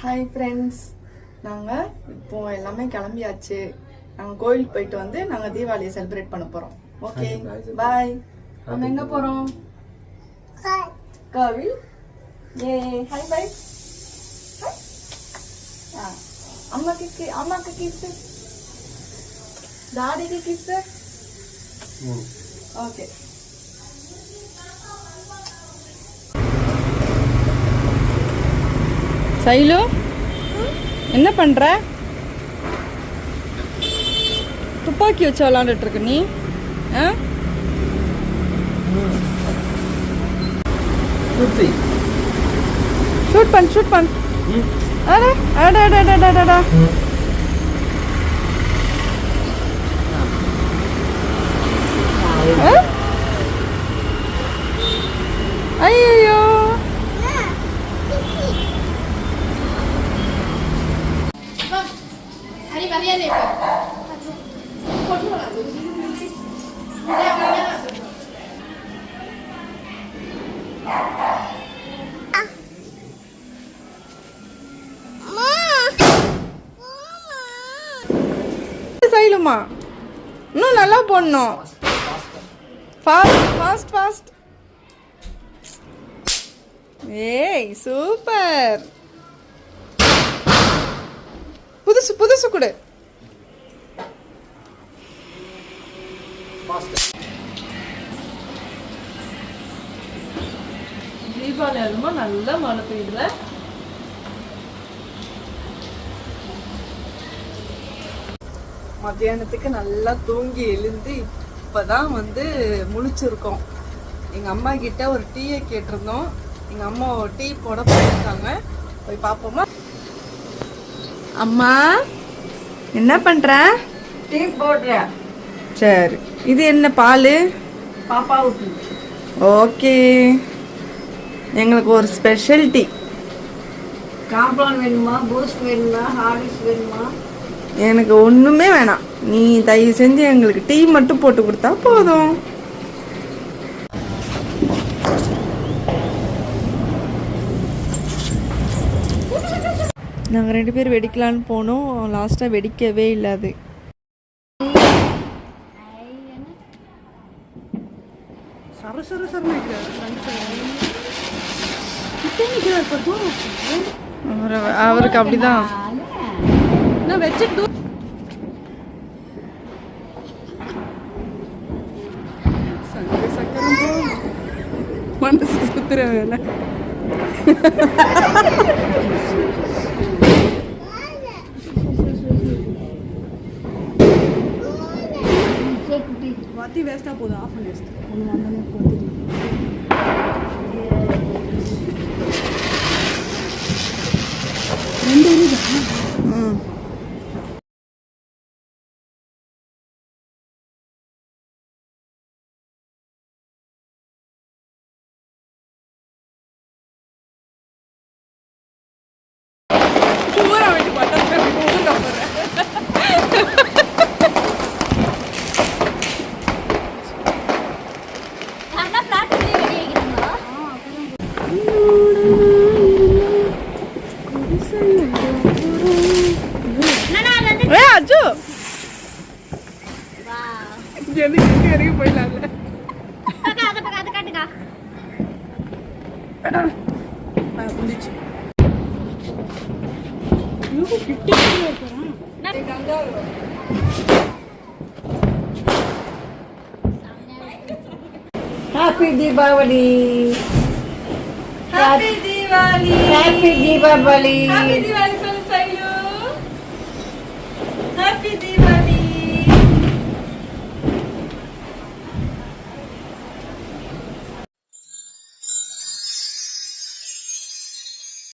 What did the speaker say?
Hi friends, நாங்கள் இப்போ எல்லாமே கிளம்பியாச்சு. நாங்கள் கோயிலுக்கு போயிட்டு வந்து நாங்கள் தீபாவளியை செலிப்ரேட் பண்ண போகிறோம். ஓகே, பாய். நம்ம எங்கே போகிறோம்? கோவில். ஏ ஹாய் பாய். அம்மாக்கு கிஸ், டாடிக்கு கிஸ். ஓகே. சைலு, என்ன பண்ற? துப்பாக்கி வச்சு விளாண்டுட்டு இருக்க நீ? ஷூட் பண்ண. அட அட அட அட அட அட. ஐயோ, சைலுமா இன்னும் நல்லா போடணும். ஃபாஸ்ட். ஏய் சூப்பர். புதுசு கொடு. தீபாவளி அதுமா நல்லா மழை பெய்யுதுல. மத்தியானத்துக்கு நல்லா தூங்கி எழுந்து இப்பதான் முழிச்சிருக்கோம். எங்க அம்மா கிட்ட ஒரு டீயை கேட்டிருந்தோம். எங்க அம்மா டீ போட போயிருக்காங்க, போய் பார்ப்போமா? அம்மா என்ன பண்ற? டீ போடுற. சரி, இது என்ன பால்? பாப்பாவுக்கு. ஓகே, எங்களுக்கு ஒரு ஸ்பெஷல் டீ. காம்ப்ளான் வேணுமா, பூஸ்ட் வேணுமா, ஹார்லிக்ஸ் வேணுமா? எனக்கு ஒண்ணுமே வேணாம். நீ தயவு செஞ்சு எங்களுக்கு டீ மட்டும் போட்டு கொடுத்தா போதும். நாங்கள் 2 பேர் வெடிக்கலான்னு போனோம். லாஸ்ட்டாக வெடிக்கவே இல்லாது. அவருக்கு அப்படிதான் மனசு சுத்துற வேலை. வாத்தி வேஸ்டா போகுது. ஆஃப் பண்ணி வேஸ்ட் ஒன்று வந்தாலே போகுது. பூரா வெட்டி பார்த்தா அஜு வரைக்கும் போயிடலாம்ல. முடிச்சு happy Deepavali. Happy Deepavali. Happy Deepavali. Happy Deepavali சொல்லு சைலு. ஹாப்பி தீபாவளி.